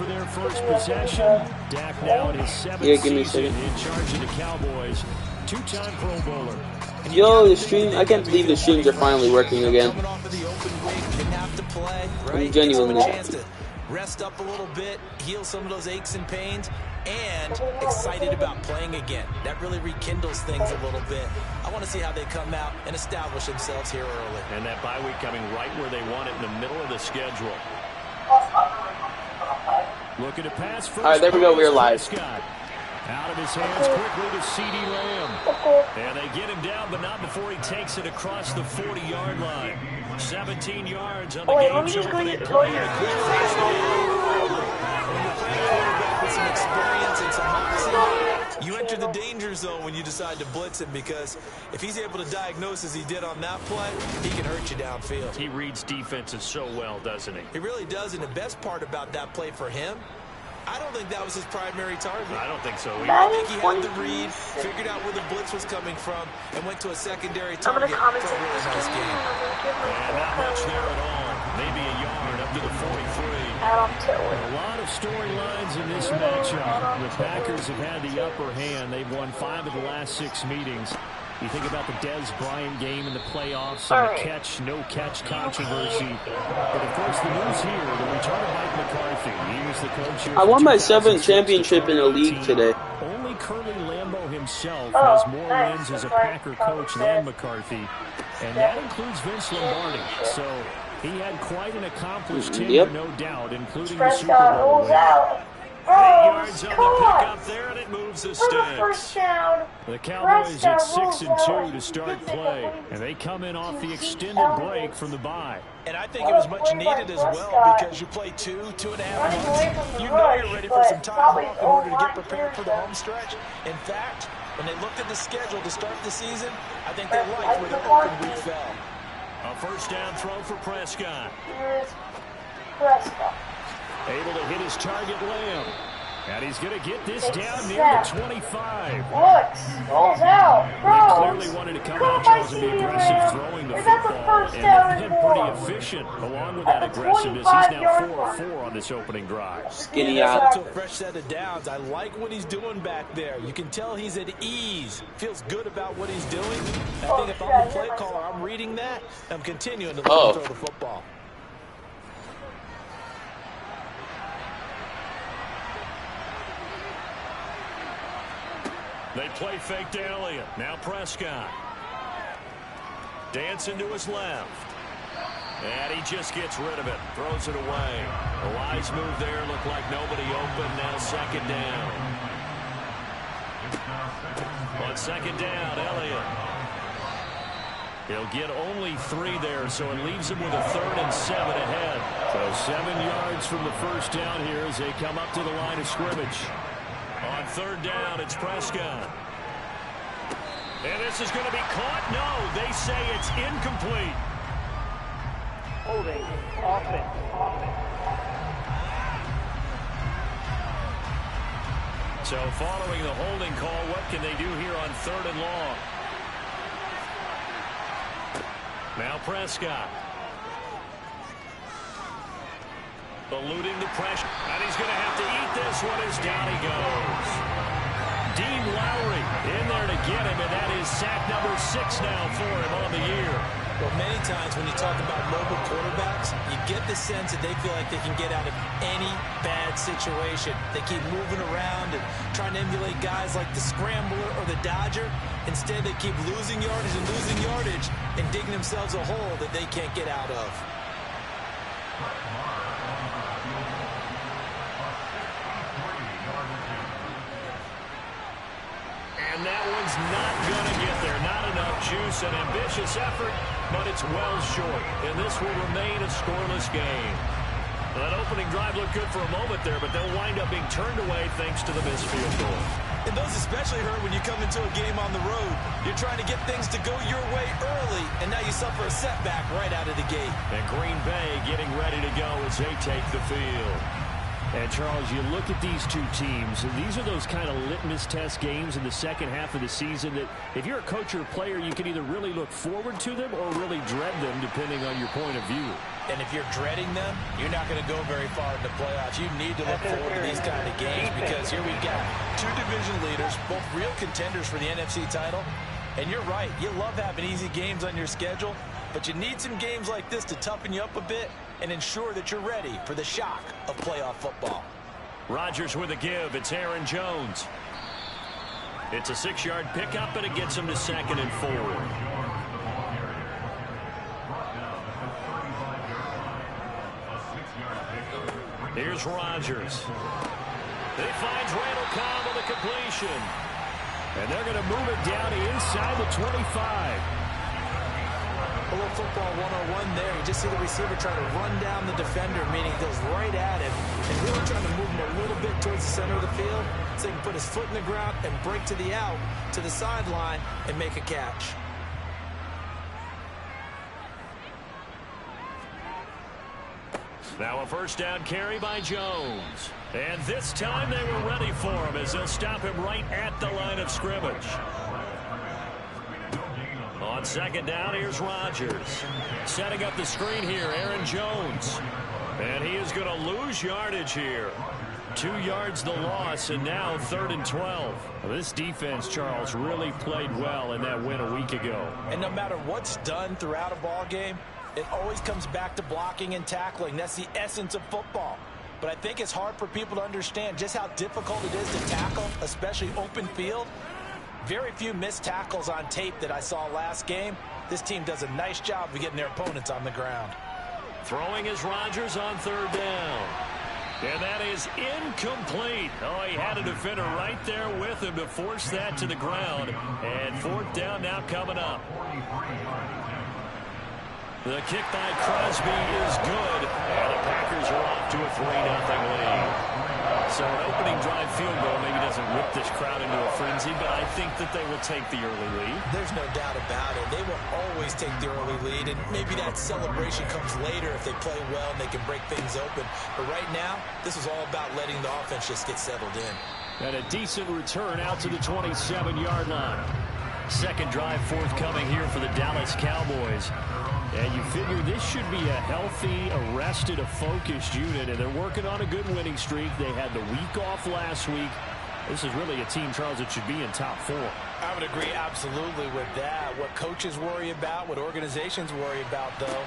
their first possession. Dak now in his 7th season in charge of the Cowboys. Two-time Pro Bowler. Yo, the stream, I can't believe the streams are finally working again. I'm genuinely happy. Rest up a little bit, heal some of those aches and pains, and excited about playing again. That really rekindles things a little bit. I want to see how they come out and establish themselves here early. And that bye week coming right where they want it, in the middle of the schedule. Looking to pass first. All right, there we go. We're live. Out of his hands quickly to CeeDee Lamb. And they get him down, but not before he takes it across the 40-yard line. 17 yards on the game's opening play. With some experience and some moxie, you enter the danger zone when you decide to blitz him, because if he's able to diagnose as he did on that play, he can hurt you downfield. He reads defenses so well, doesn't he? He really does, and the best part about that play for him, I don't think that was his primary target. I don't think so either. I think he had the read, figured out where the blitz was coming from, and went to a secondary target for a really nice game. And not much there at all. Maybe a yard up to the 43. A lot of storylines in this matchup. The Packers have had the upper hand. They've won 5 of the last 6 meetings. You think about the Dez Bryant game in the playoffs and the catch, no catch controversy. But of course, the news here, the return of Mike McCarthy. He was the coach here. I won my 7th championship in a league today. Only Curly Lambeau himself has more wins as a Packer coach than McCarthy. And that includes Vince Lombardi. So he had quite an accomplished tenure, no doubt, including the Super Bowl win. 8 yards on the pickup there, and it moves the sticks. The Cowboys at 6-2 to start play, and they come in off the extended break from the bye. And I think it was much needed as well, because you play 2.5 months. You know you're ready for some time off in order to get prepared for the home stretch. In fact, when they looked at the schedule to start the season, I think they liked where their open week fell. A first down throw for Prescott. Able to hit his target, Lamb. And he's going to get this down near the 25. Ball's out. They clearly wanted to come out and be aggressive throwing the football. And they've been pretty efficient along with that aggressiveness. He's now 4 of 4 on this opening drive. Skinny out. To a fresh set of downs. I like what he's doing back there. You can tell he's at ease. Feels good about what he's doing. I think if I'm the play caller, I'm reading that. I'm continuing to throw the football. They play fake to Elliott. Now Prescott. Dancing to his left. And he just gets rid of it. Throws it away. A wise move there. Looked like nobody open. Now second down. On second down, Elliott. He'll get only 3 there, so it leaves him with a 3rd and 7 ahead. So 7 yards from the first down here as they come up to the line of scrimmage. On third down, it's Prescott. And this is going to be caught. No, they say it's incomplete. Holding. Offense. So following the holding call, what can they do here on 3rd and long? Now Prescott. Eluding the pressure. And he's going to have to eat this one as down he goes. Dean Lowry in there to get him, and that is sack number 6 now for him on the year. Well, many times when you talk about mobile quarterbacks, you get the sense that they feel like they can get out of any bad situation. They keep moving around and trying to emulate guys like the Scrambler or the Dodger. Instead, they keep losing yardage and digging themselves a hole that they can't get out of. And that one's not going to get there. Not enough juice. An ambitious effort, but it's well short. And this will remain a scoreless game. That opening drive looked good for a moment there, but they'll wind up being turned away thanks to the missed field goal. And those especially hurt when you come into a game on the road. You're trying to get things to go your way early, and now you suffer a setback right out of the gate. And Green Bay getting ready to go as they take the field. And, Charles, you look at these two teams, and these are those kind of litmus test games in the second half of the season that if you're a coach or a player, you can either really look forward to them or really dread them, depending on your point of view. And if you're dreading them, you're not going to go very far in the playoffs. You need to look forward to these kind of games because here we got two division leaders, both real contenders for the NFC title. And you're right, you love having easy games on your schedule, but you need some games like this to toughen you up a bit and ensure that you're ready for the shock of playoff football. Rodgers with a give. It's Aaron Jones. It's a 6-yard pickup, and it gets him to 2nd and 4. Here's Rodgers. He finds Randall Cobb with a completion. And they're going to move it down inside the 25. A little football 101 there. You just see the receiver try to run down the defender, meaning he goes right at him and really trying to move him a little bit towards the center of the field so he can put his foot in the ground and break to the out, to the sideline, and make a catch. Now a first down carry by Jones. And this time they were ready for him as they'll stop him right at the line of scrimmage. On 2nd down, here's Rodgers. Setting up the screen here, Aaron Jones. And he is going to lose yardage here. 2 yards the loss, and now 3rd and 12. This defense, Charles, really played well in that win a week ago. And no matter what's done throughout a ball game, it always comes back to blocking and tackling. That's the essence of football. But I think it's hard for people to understand just how difficult it is to tackle, especially open field. Very few missed tackles on tape that I saw last game. This team does a nice job of getting their opponents on the ground. Throwing is Rodgers on 3rd down. And that is incomplete. Oh, he had a defender right there with him to force that to the ground. And 4th down now coming up. The kick by Crosby is good. And the Packers are off to a 3-0 lead. So an opening drive field goal maybe doesn't whip this crowd into a frenzy, but I think that they will take the early lead. There's no doubt about it. They will always take the early lead, and maybe that celebration comes later if they play well and they can break things open. But right now, this is all about letting the offense just get settled in. And a decent return out to the 27-yard line. Second drive forthcoming here for the Dallas Cowboys. And you figure this should be a healthy, arrested, a focused unit, and they're working on a good winning streak. They had the week off last week. This is really a team, Charles, that should be in top 4. I would agree absolutely with that. What coaches worry about, what organizations worry about, though.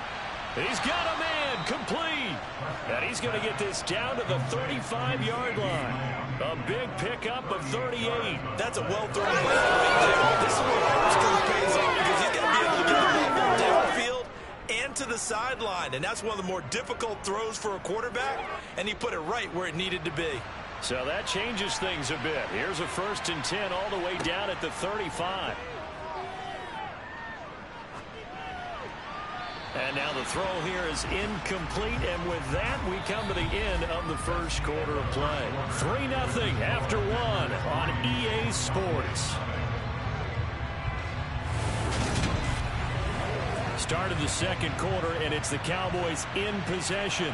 He's got a man complete. And he's going to get this down to the 35-yard line. A big pickup of 38. That's a well-thrown ball. This is where Rivers pays off because he's going to be able to get the ball downfield and to the sideline. And that's one of the more difficult throws for a quarterback. And he put it right where it needed to be. So that changes things a bit. Here's a 1st and 10 all the way down at the 35. And now the throw here is incomplete, and with that, we come to the end of the first quarter of play. 3-0 after 1 on EA Sports. Start of the second quarter, and it's the Cowboys in possession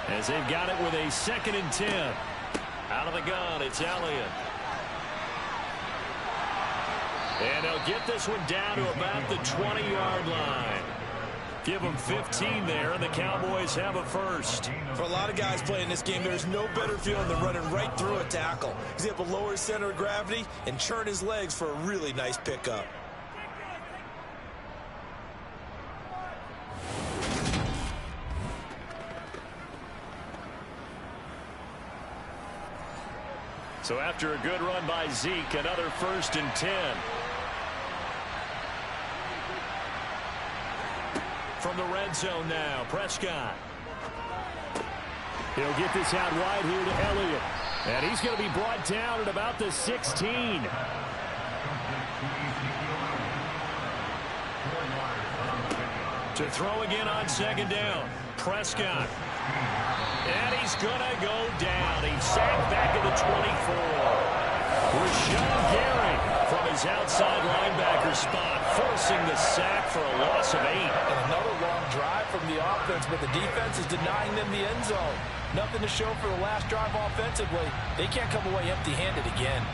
as they've got it with a 2nd and 10. Out of the gun, it's Elliott. And they'll get this one down to about the 20-yard line. Give them 15 there, and the Cowboys have a first. For a lot of guys playing this game, there's no better feeling than running right through a tackle. He's able to lower his center of gravity and churn his legs for a really nice pickup. So after a good run by Zeke, another 1st and 10. From the red zone now, Prescott. He'll get this out wide here to Elliott. And he's going to be brought down at about the 16. To throw again on 2nd down, Prescott. And he's going to go down. He's sacked back at the 24. Rashawn Gary from his outside linebacker spot, forcing the sack for a loss of 8. And another long drive from the offense, but the defense is denying them the end zone. Nothing to show for the last drive offensively. They can't come away empty-handed again.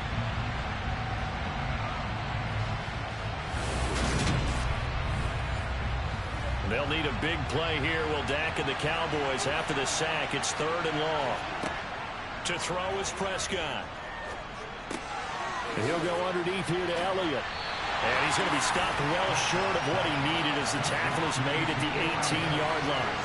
They'll need a big play here. Will Dak and the Cowboys after the sack. It's 3rd and long. To throw is Prescott. And he'll go underneath here to Elliott. And he's going to be stopped well short of what he needed as the tackle is made at the 18-yard line.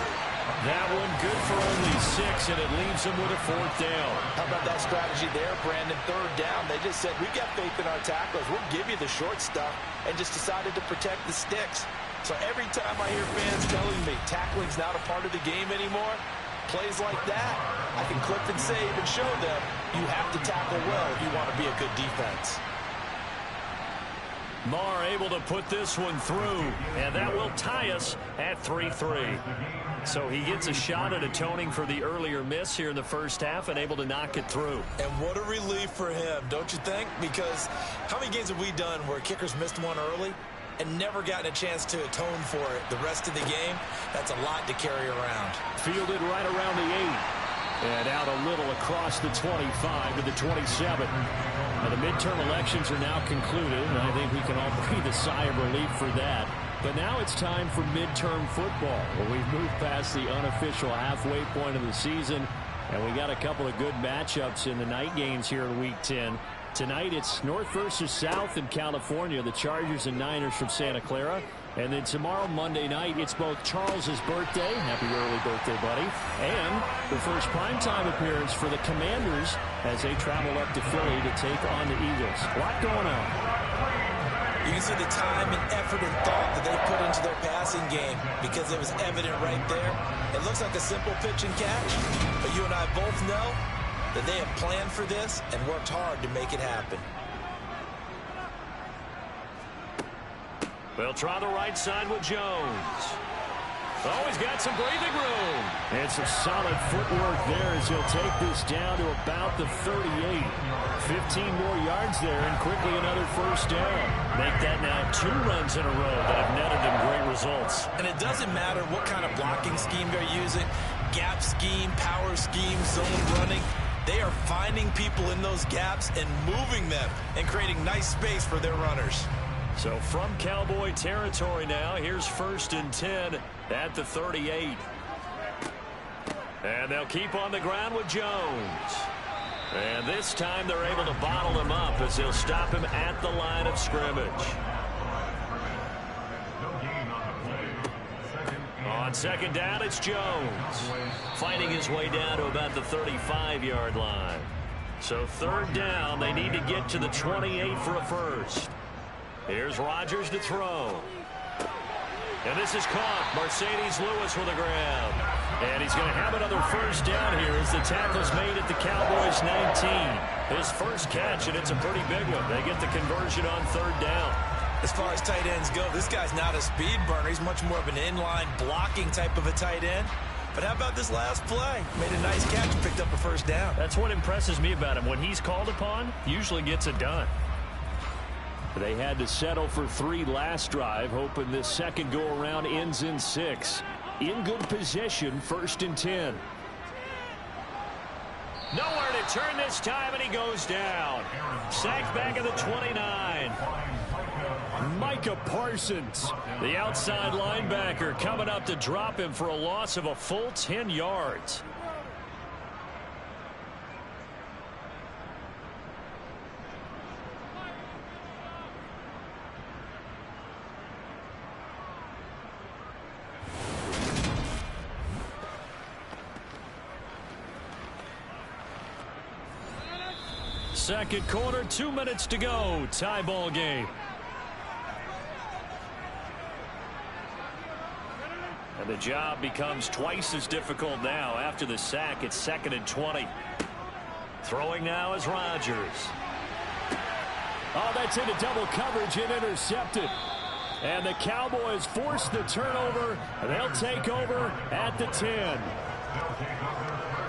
That one good for only 6, and it leaves him with a 4th down. How about that strategy there, Brandon? 3rd down. They just said, we've got faith in our tacklers. We'll give you the short stuff, and just decided to protect the sticks. So every time I hear fans telling me tackling's not a part of the game anymore, plays like that, I can clip and save and show them you have to tackle well if you want to be a good defense. Marr able to put this one through, and that will tie us at 3-3. So he gets a shot at atoning for the earlier miss here in the first half and able to knock it through. And what a relief for him, don't you think? Because how many games have we done where kickers missed one early and never gotten a chance to atone for it the rest of the game? That's a lot to carry around. Fielded right around the 8. And out a little across the 25 to the 27. Now, the midterm elections are now concluded, and I think we can all breathe a sigh of relief for that. But now it's time for midterm football, where we've moved past the unofficial halfway point of the season, and we got a couple of good matchups in the night games here in Week 10. Tonight it's North versus South in California, the Chargers and Niners from Santa Clara. And then tomorrow, Monday night, it's both Charles's birthday, happy early birthday, buddy, and the first primetime appearance for the Commanders as they travel up to Philly to take on the Eagles. A lot going on. You can see the time and effort and thought that they put into their passing game because it was evident right there. It looks like a simple pitch and catch, but you and I both know that they have planned for this and worked hard to make it happen. They'll try the right side with Jones. Oh, he's got some breathing room. And some solid footwork there as he'll take this down to about the 38. 15 more yards there and quickly another first down. Make that now 2 runs in a row that have netted them great results. And it doesn't matter what kind of blocking scheme they're using, gap scheme, power scheme, zone running. They are finding people in those gaps and moving them and creating nice space for their runners. So from Cowboy territory now, here's 1st and 10 at the 38. And they'll keep on the ground with Jones. And this time they're able to bottle him up as they'll stop him at the line of scrimmage. On 2nd down, it's Jones. Fighting his way down to about the 35-yard line. So 3rd down, they need to get to the 28 for a first. Here's Rodgers to throw. And this is caught. Mercedes Lewis with the grab. And he's going to have another first down here as the tackle's made at the Cowboys' 19. His first catch, and it's a pretty big one. They get the conversion on 3rd down. As far as tight ends go, this guy's not a speed burner. He's much more of an inline blocking type of a tight end. But how about this last play? Made a nice catch and picked up a first down. That's what impresses me about him. When he's called upon, usually gets it done. They had to settle for 3 last drive, hoping this second go-around ends in 6. In good position, 1st and 10. Nowhere to turn this time, and he goes down. Sacked back at the 29. Micah Parsons, the outside linebacker, coming up to drop him for a loss of a full 10 yards. Second quarter, 2 minutes to go. Tie ball game. And the job becomes twice as difficult now after the sack. It's 2nd and 20. Throwing now is Rodgers. Oh, that's into double coverage and intercepted. And the Cowboys force the turnover. They'll take over at the 10.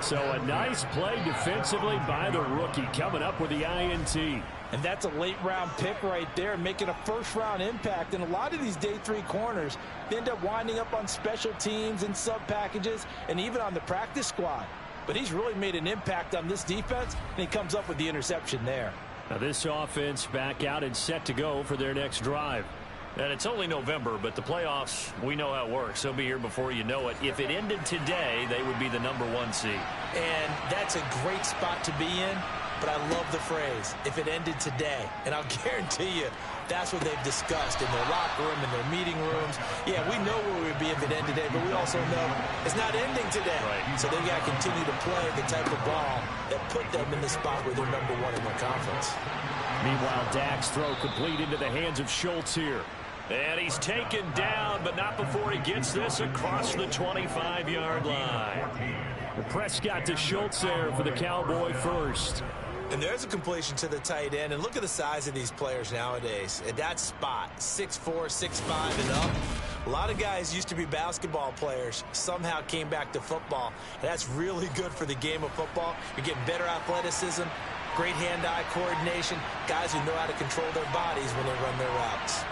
So a nice play defensively by the rookie, coming up with the INT. And that's a late-round pick right there, making a first-round impact. And a lot of these day 3 corners, they end up winding up on special teams and sub-packages and even on the practice squad. But he's really made an impact on this defense, and he comes up with the interception there. Now this offense back out and set to go for their next drive. And it's only November, but the playoffs, we know how it works. They'll be here before you know it. If it ended today, they would be the #1 seed. And that's a great spot to be in, but I love the phrase, if it ended today. And I'll guarantee you, that's what they've discussed in their locker room, in their meeting rooms. Yeah, we know where we would be if it ended today, but we also know it's not ending today. Right. So they've got to continue to play the type of ball that put them in the spot where they're #1 in their conference. Meanwhile, Dak's throw complete into the hands of Schultz here. And he's taken down, but not before he gets this across the 25-yard line. Prescott to Schultz there for the Cowboy first. And there's a completion to the tight end. And look at the size of these players nowadays. At that spot, 6'4", 6'5", and up. A lot of guys used to be basketball players, somehow came back to football. And that's really good for the game of football. You're getting better athleticism, great hand-eye coordination, guys who know how to control their bodies when they run their routes.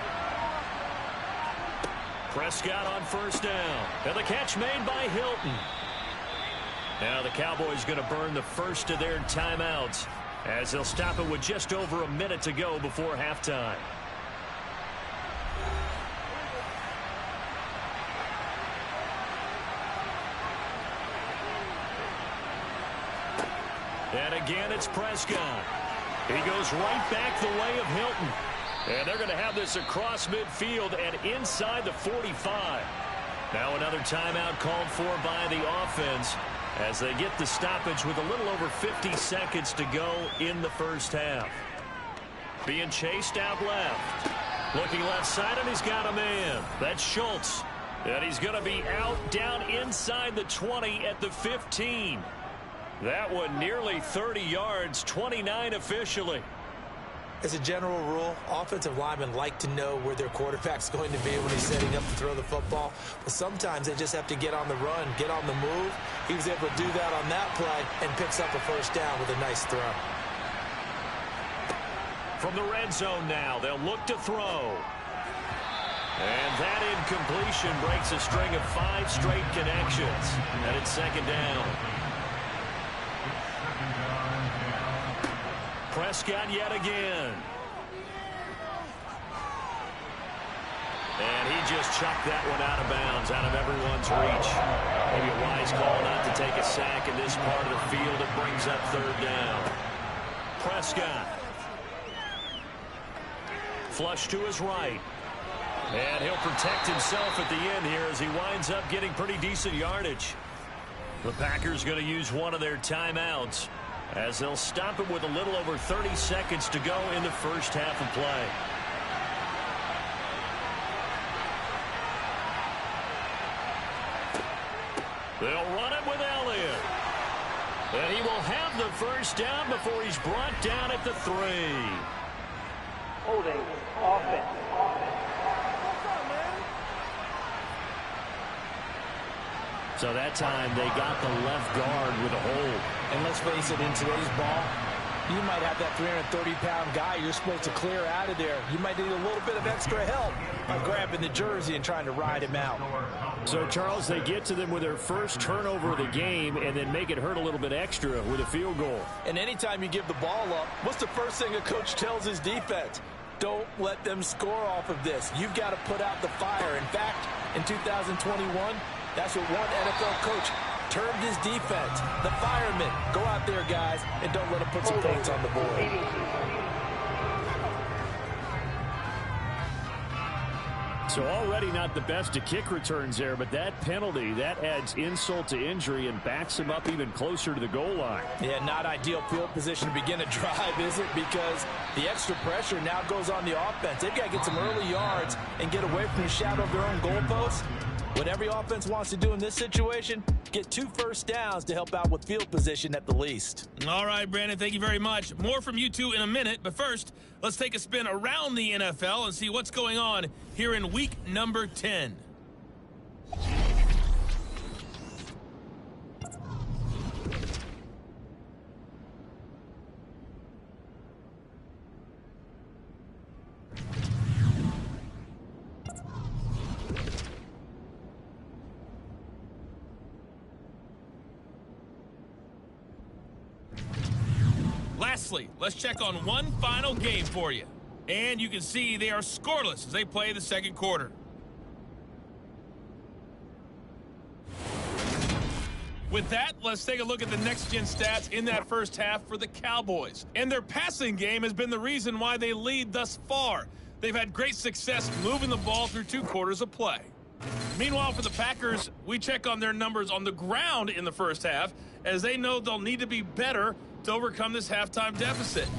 Prescott on first down. And the catch made by Hilton. Now the Cowboys going to burn the first of their timeouts as they'll stop it with just over a minute to go before halftime. And again, it's Prescott. He goes right back the way of Hilton. And they're going to have this across midfield and inside the 45. Now another timeout called for by the offense as they get the stoppage with a little over 50 seconds to go in the first half. Being chased out left. Looking left side, and he's got a man. That's Schultz. And he's going to be out down inside the 20 at the 15. That one nearly 30 yards, 29 officially. As a general rule, offensive linemen like to know where their quarterback's going to be when he's setting up to throw the football. But sometimes they just have to get on the run, get on the move. He was able to do that on that play and picks up a first down with a nice throw. From the red zone now, they'll look to throw. And that incompletion breaks a string of 5 straight connections. And it's second down. Prescott yet again. And he just chucked that one out of bounds, out of everyone's reach. Maybe a wise call not to take a sack in this part of the field. It brings up third down. Prescott. Flush to his right. And he'll protect himself at the end here as he winds up getting pretty decent yardage. The Packers going to use one of their timeouts as they'll stop it with a little over 30 seconds to go in the first half of play. They'll run it with Elliott. And he will have the first down before he's brought down at the 3. Holding offense. So that time they got the left guard with a hold. And let's face it, in today's ball, you might have that 330-pound guy you're supposed to clear out of there. You might need a little bit of extra help by grabbing the jersey and trying to ride him out. So, Charles, they get to them with their first turnover of the game and then make it hurt a little bit extra with a field goal. And anytime you give the ball up, what's the first thing a coach tells his defense? Don't let them score off of this. You've got to put out the fire. In fact, in 2021, that's what one NFL coach termed his defense. The firemen. Go out there, guys, and don't let them put some points on the board. So already not the best of kick returns there, but that penalty, that adds insult to injury and backs him up even closer to the goal line. Yeah, not ideal field position to begin a drive, is it? Because the extra pressure now goes on the offense. They've got to get some early yards and get away from the shadow of their own goalpost. What every offense wants to do in this situation, get 2 first downs to help out with field position at the least. All right, Brandon, thank you very much. More from you two in a minute, but first, let's take a spin around the NFL and see what's going on here in week number 10. Lastly, let's check on one final game for you. And you can see they are scoreless as they play the second quarter. With that, let's take a look at the next-gen stats in that first half for the Cowboys. And their passing game has been the reason why they lead thus far. They've had great success moving the ball through 2 quarters of play. Meanwhile, for the Packers, we check on their numbers on the ground in the first half, as they know they'll need to be better to overcome this halftime deficit.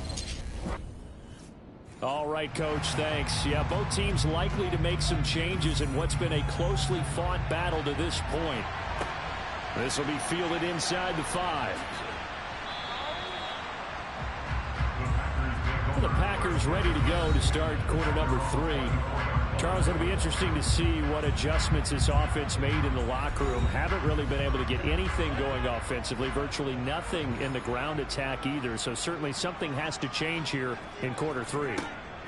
All right, Coach, thanks. Yeah, both teams likely to make some changes in what's been a closely fought battle to this point. This will be fielded inside the 5. The Packers ready to go to start quarter number 3. Charles, it'll be interesting to see what adjustments this offense made in the locker room. Haven't really been able to get anything going offensively, virtually nothing in the ground attack either. So certainly something has to change here in quarter 3.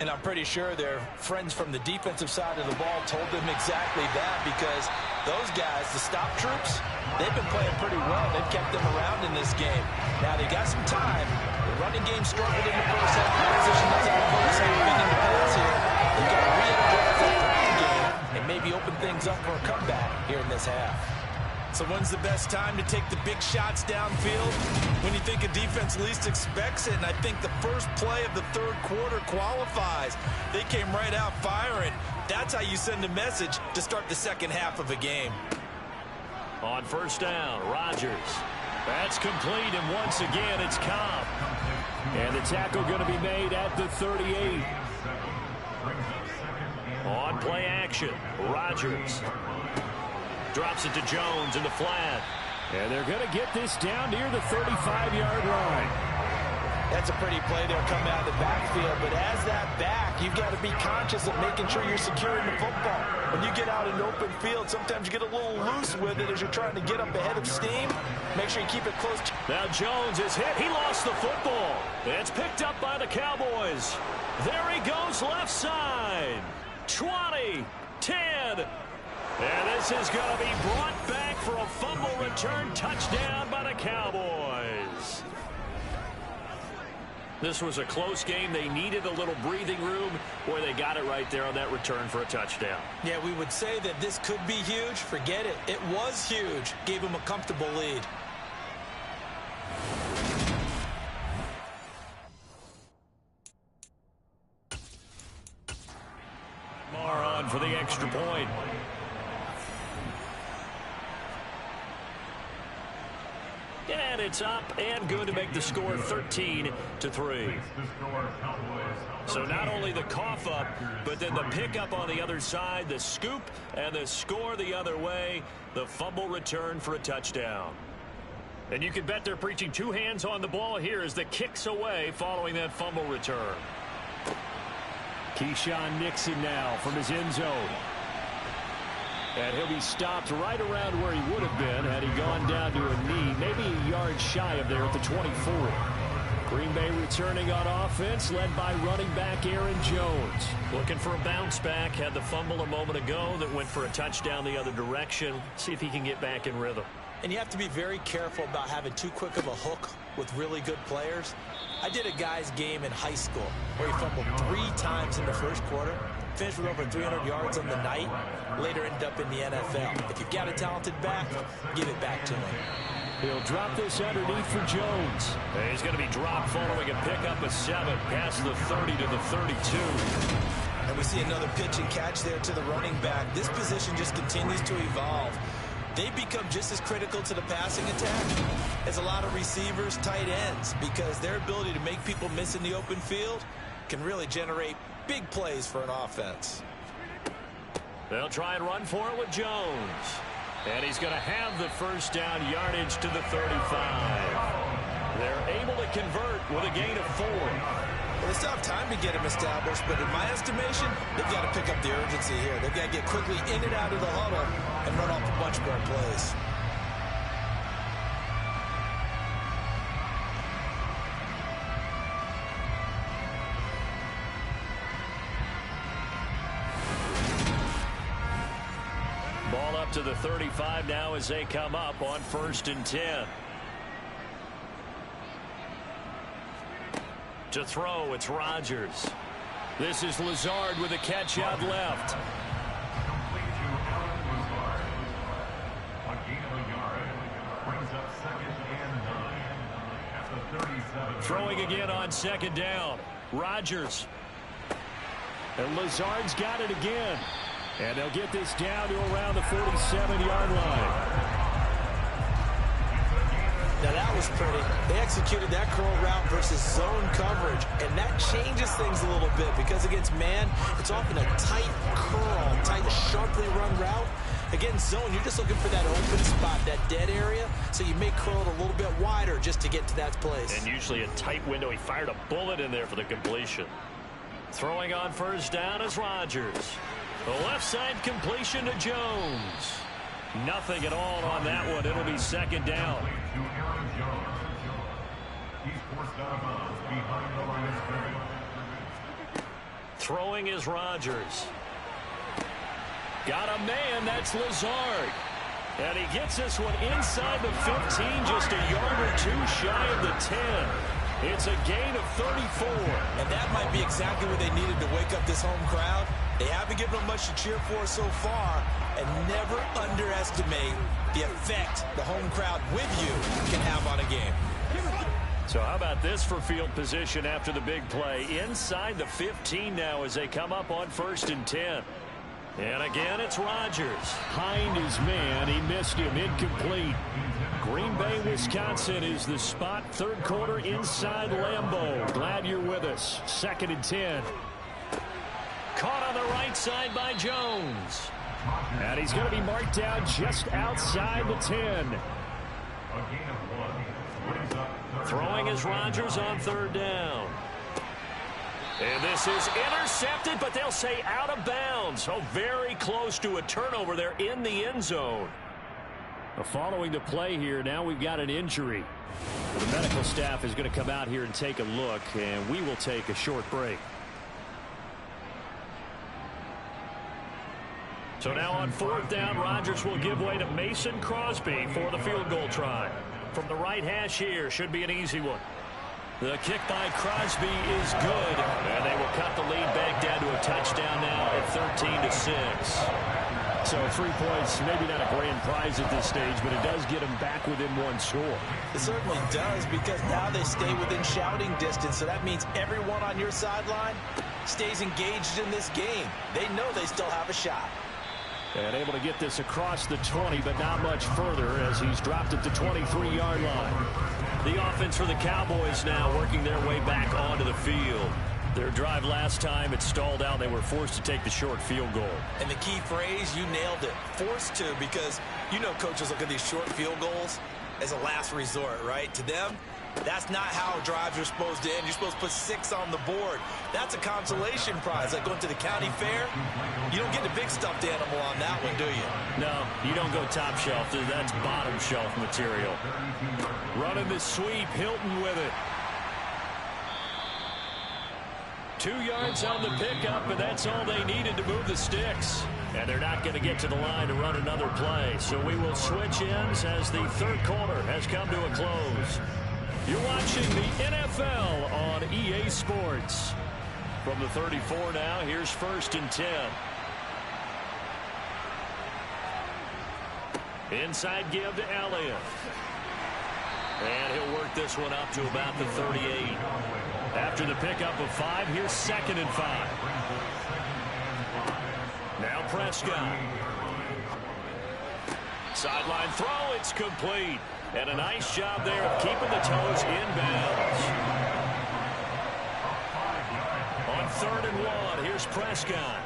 And I'm pretty sure their friends from the defensive side of the ball told them exactly that, because those guys, the stop troops, they've been playing pretty well. They've kept them around in this game. Now they got some time. The running game struggled in the first half. The position doesn't have focus on beginning to pass here. They've got to re-energize that running game and maybe open things up for a comeback here in this half. So when's the best time to take the big shots downfield? When you think a defense least expects it, and I think the first play of the third quarter qualifies. They came right out firing. That's how you send a message to start the second half of a game. On first down, Rodgers. That's complete, and once again, it's Cobb. And the tackle going to be made at the 38. On play action, Rodgers. Drops it to Jones in the flat. And they're going to get this down near the 35-yard line. That's a pretty play there coming out of the backfield, but as that back, you've got to be conscious of making sure you're securing the football. When you get out in open field, sometimes you get a little loose with it as you're trying to get up ahead of steam. Make sure you keep it close. Now Jones is hit. He lost the football. It's picked up by the Cowboys. There he goes left side. 20, 10. And this is going to be brought back for a fumble return touchdown by the Cowboys. This was a close game. They needed a little breathing room, where they got it right there on that return for a touchdown. Yeah, we would say that this could be huge. Forget it. It was huge. Gave them a comfortable lead. Mar on for the extra point. And it's up and good to make the score 13-3. So not only the cough up, but then the pickup on the other side, the scoop, and the score the other way, the fumble return for a touchdown. And you can bet they're preaching 2 hands on the ball here as the kick's away following that fumble return. Keyshawn Nixon now from his end zone. And he'll be stopped right around where he would have been had he gone down to a knee, maybe a yard shy of there at the 24. Green Bay returning on offense, led by running back Aaron Jones. Looking for a bounce back, had the fumble a moment ago that went for a touchdown the other direction. See if he can get back in rhythm. And you have to be very careful about having too quick of a hook with really good players. I did a guy's game in high school where he fumbled 3 times in the first quarter, finished with over 300 yards on the night, later ended up in the NFL. If you've got a talented back, give it back to him. He'll drop this underneath for Jones. And he's going to be dropped following a pickup of 7 past the 30 to the 32. And we see another pitch and catch there to the running back. This position just continues to evolve. They've become just as critical to the passing attack as a lot of receivers, tight ends, because their ability to make people miss in the open field can really generate big plays for an offense. They'll try and run for it with Jones. And he's going to have the first down yardage to the 35. They're able to convert with a gain of 4. Well, they still have time to get him established, but in my estimation, they've got to pick up the urgency here. They've got to get quickly in and out of the huddle and run off a bunch more plays. Ball up to the 35 now as they come up on 1st and 10. To throw, it's Rodgers. This is Lazard with a catch out left. Throwing again on second down. Rodgers. And Lazard's got it again. And they'll get this down to around the 47-yard line. Now that was pretty. They executed that curl route versus zone coverage, and that changes things a little bit because against man, it's often a tight curl, tight, sharply run route. Against zone, you're just looking for that open spot, that dead area, so you may curl it a little bit wider just to get to that place. And usually a tight window. He fired a bullet in there for the completion. Throwing on first down is Rodgers. The left side completion to Jones. Nothing at all on that one. It'll be second down. Throwing is Rodgers. Got a man, that's Lazard. And he gets this one inside the 15, just a yard or two shy of the 10. It's a gain of 34. And that might be exactly what they needed to wake up this home crowd. They haven't given them much to cheer for so far. And never underestimate the effect the home crowd with you can have on a game. So how about this for field position after the big play? Inside the 15 now as they come up on first and 10. And again, it's Rodgers. Behind his man, he missed him, incomplete. Green Bay, Wisconsin is the spot. Third quarter inside Lambeau. Glad you're with us. Second and 10. Caught on the right side by Jones. And he's going to be marked down just outside the 10. Throwing is Rodgers on third down. And this is intercepted, but they'll say out of bounds. So very close to a turnover there in the end zone. Following the play here, now we've got an injury. The medical staff is going to come out here and take a look, and we will take a short break. So now on fourth down, Rodgers will give way to Mason Crosby for the field goal try. From the right hash here, should be an easy one. The kick by Crosby is good, and they will cut the lead back down to a touchdown now at 13-6. So 3 points, maybe not a grand prize at this stage, but it does get them back within one score. It certainly does, because now they stay within shouting distance, so that means everyone on your sideline stays engaged in this game. They know they still have a shot. And able to get this across the 20, but not much further as he's dropped at the 23-yard line. The offense for the Cowboys now working their way back onto the field. Their drive last time, it stalled out. They were forced to take the short field goal. And the key phrase, you nailed it. Forced to, because you know coaches look at these short field goals as a last resort, right? To them, that's not how drives are supposed to end. You're supposed to put 6 on the board. That's a consolation prize. Like going to the county fair, you don't get a big stuffed animal on that one, do you? No, you don't go top shelf. That's bottom shelf material. Running the sweep, Hilton with it. 2 yards on the pickup, and that's all they needed to move the sticks. And they're not going to get to the line to run another play. So we will switch ends as the third quarter has come to a close. You're watching the NFL on EA Sports. From the 34 now, here's first and 10. Inside give to Elliott. And he'll work this one up to about the 38. After the pickup of 5, here's second and 5. Now Prescott. Sideline throw, it's complete. And a nice job there of keeping the toes inbounds. On third and 1, here's Prescott.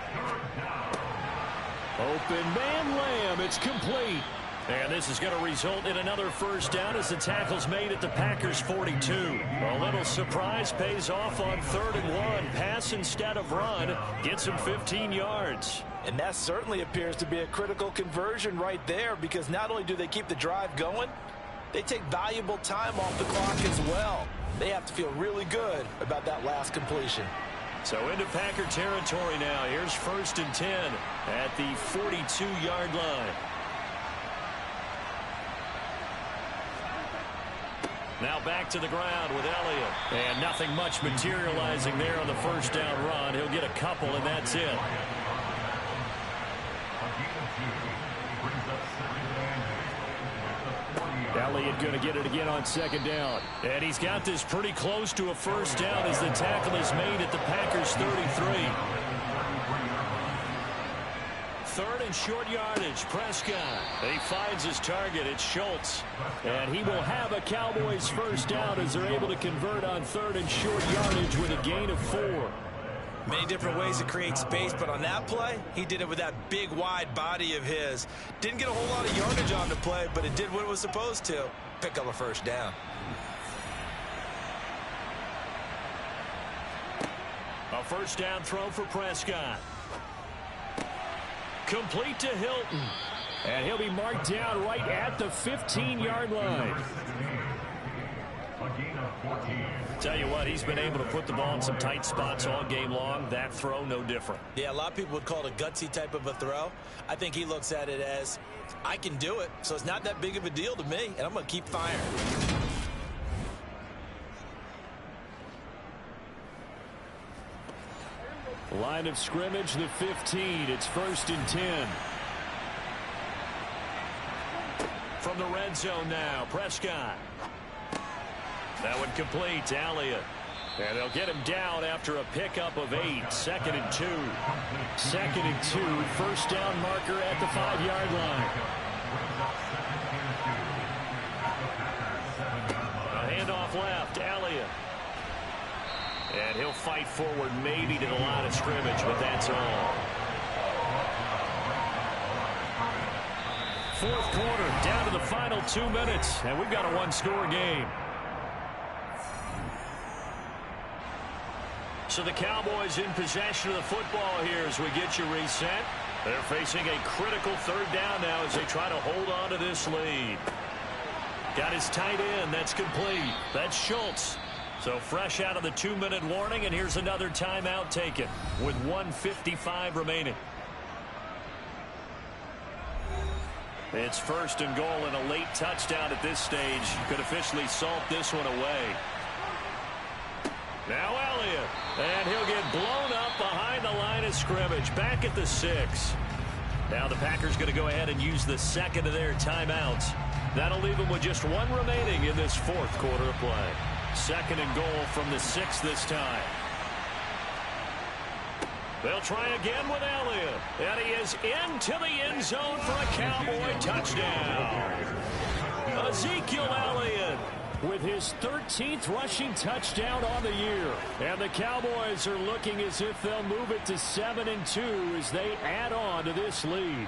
Open man Lamb, it's complete. And this is going to result in another first down as the tackle's made at the Packers' 42. A little surprise pays off on third and 1. Pass instead of run. Gets him 15 yards. And that certainly appears to be a critical conversion right there, because not only do they keep the drive going, they take valuable time off the clock as well. They have to feel really good about that last completion. So into Packer territory now. Here's first and 10 at the 42-yard line. Now back to the ground with Elliott. And nothing much materializing there on the first down run. He'll get a couple, and that's it. Elliott going to get it again on second down. And he's got this pretty close to a first down as the tackle is made at the Packers' 33. Third and short yardage, Prescott. He finds his target. It's Schultz. And he will have a Cowboys first down as they're able to convert on third and short yardage with a gain of 4. Many different ways to create space, but on that play, he did it with that big, wide body of his. Didn't get a whole lot of yardage on the play, but it did what it was supposed to. Pick up a first down. A first down throw for Prescott. Complete to Hilton. And he'll be marked down right at the 15-yard line. Tell you what, he's been able to put the ball in some tight spots all game long. That throw, no different. Yeah, a lot of people would call it a gutsy type of a throw. I think he looks at it as, I can do it, so it's not that big of a deal to me, and I'm going to keep firing. Line of scrimmage, the 15. It's 1st and 10. From the red zone now, Prescott. That one complete to Elliott. And they'll get him down after a pickup of 8. 2nd and 2. 2nd and 2. First down marker at the 5-yard line. A handoff left, Elliott. And he'll fight forward maybe to the line of scrimmage, but that's all. Fourth quarter, down to the final 2 minutes, and we've got a one-score game. So the Cowboys in possession of the football here as we get you reset. They're facing a critical third down now as they try to hold on to this lead. Got his tight end. That's complete. That's Schultz. So fresh out of the 2-minute warning, and here's another timeout taken with 1:55 remaining. It's 1st and goal, and a late touchdown at this stage could officially salt this one away. Now Elliott, and he'll get blown up behind the line of scrimmage, back at the 6. Now the Packers going to go ahead and use the second of their timeouts. That'll leave them with just one remaining in this fourth quarter of play. 2nd and goal from the 6 this time. They'll try again with Elliott. And he is into the end zone for a Cowboy touchdown. Ezekiel Elliott with his 13th rushing touchdown on the year. And the Cowboys are looking as if they'll move it to 7-2 as they add on to this lead.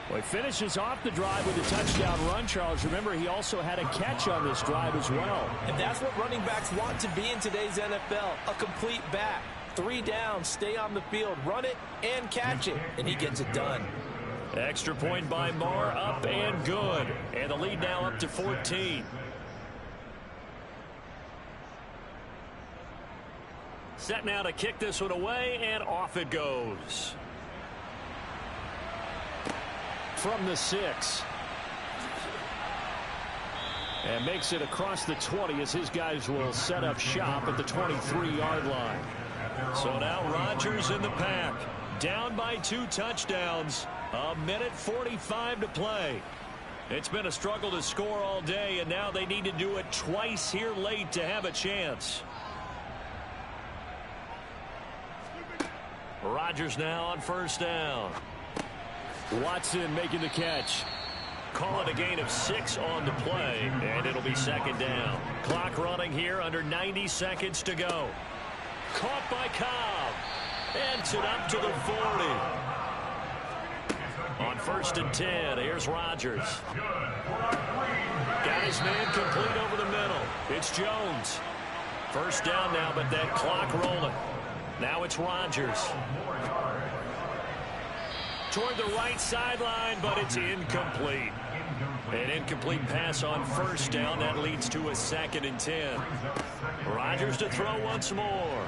Well, he finishes off the drive with a touchdown run, Charles. Remember, he also had a catch on this drive as well. And that's what running backs want to be in today's NFL, a complete back. 3 downs, stay on the field, run it, and catch it. And he gets it done. Extra point by Marr, up and good. And the lead now up to 14. Set now to kick this one away, and off it goes. From the 6. And makes it across the 20 as his guys will set up shop at the 23-yard line. So now Rodgers in the pack. Down by 2 touchdowns. 1:45 to play. It's been a struggle to score all day, and now they need to do it twice here late to have a chance. Rodgers now on first down. Watson making the catch. Call it a gain of 6 on the play, and it'll be 2nd down. Clock running here, under 90 seconds to go. Caught by Cobb. Ends it up to the 40. On 1st and 10, here's Rodgers. Got his man complete over the middle. It's Jones. First down now, but that clock rolling. Now it's Rodgers. Toward the right sideline, but it's incomplete. An incomplete pass on first down. That leads to a 2nd and 10. Rodgers to throw once more.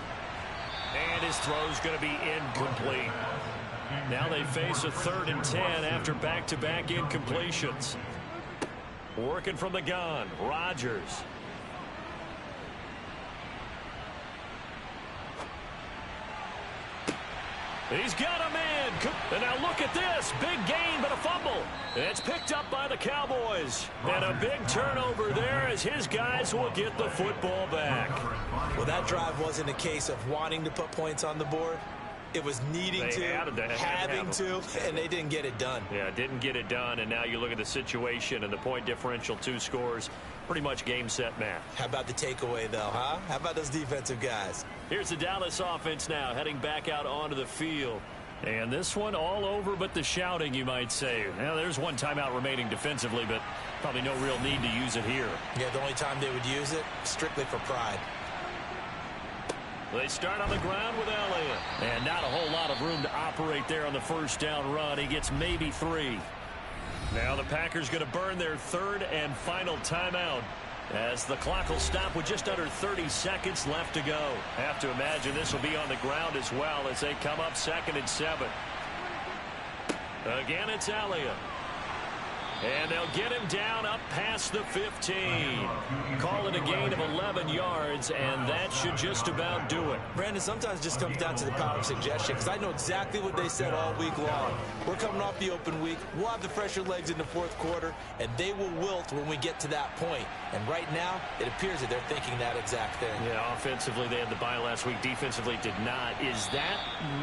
And his throw's going to be incomplete. Now they face a 3rd and 10 after back-to-back incompletions. Working from the gun, Rodgers. He's got a man. And now look at this. Big gain, but a fumble. It's picked up by the Cowboys. And a big turnover there as his guys will get the football back. Well, that drive wasn't a case of wanting to put points on the board. It was needing having to, and they didn't get it done. Yeah, didn't get it done, and now you look at the situation and the point differential, 2 scores, pretty much game, set, match. How about the takeaway, though, huh? How about those defensive guys? Here's the Dallas offense now, heading back out onto the field. And this one all over but the shouting, you might say. Now, there's one timeout remaining defensively, but probably no real need to use it here. Yeah, the only time they would use it, strictly for pride. They start on the ground with Elliott. And not a whole lot of room to operate there on the first down run. He gets maybe 3. Now the Packers going to burn their 3rd and final timeout as the clock will stop with just under 30 seconds left to go. Have to imagine this will be on the ground as well as they come up 2nd and 7. Again, it's Elliott. And they'll get him down up past the 15. Call it a gain of 11 yards, and that should just about do it. Brandon, sometimes it just comes down to the power of suggestion, because I know exactly what they said all week long. We're coming off the open week. We'll have the fresher legs in the 4th quarter, and they will wilt when we get to that point. And right now, it appears that they're thinking that exact thing. Yeah, offensively, they had the bye last week. Defensively, did not. Is that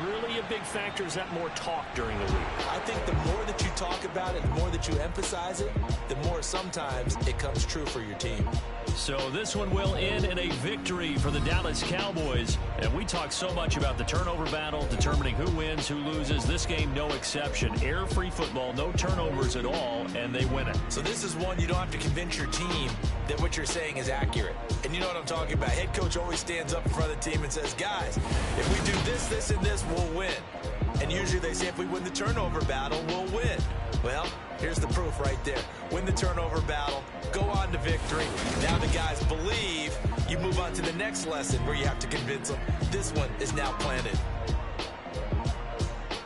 really a big factor? Is that more talk during the week? I think the more that you talk about it, the more that you emphasize it, the more sometimes it comes true for your team. So this one will end in a victory for the Dallas Cowboys. And we talk so much about the turnover battle, determining who wins, who loses. This game, no exception. Air-free football, no turnovers at all, and they win it. So this is one you don't have to convince your team that what you're saying is accurate. And you know what I'm talking about. Head coach always stands up in front of the team and says, guys, if we do this, this, and this, we'll win. And usually they say if we win the turnover battle, we'll win. Well, here's the proof right there. Win the turnover battle, go on to victory. Now the guys believe. You move on to the next lesson where you have to convince them. This one is now planted.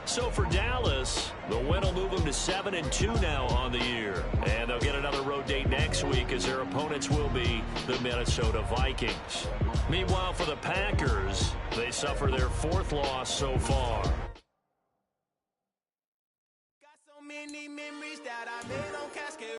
So for Dallas, the win will move them to 7-2 now on the year. And they'll get another road date next week as their opponents will be the Minnesota Vikings. Meanwhile, for the Packers, they suffer their 4th loss so far. Got so many memories that I made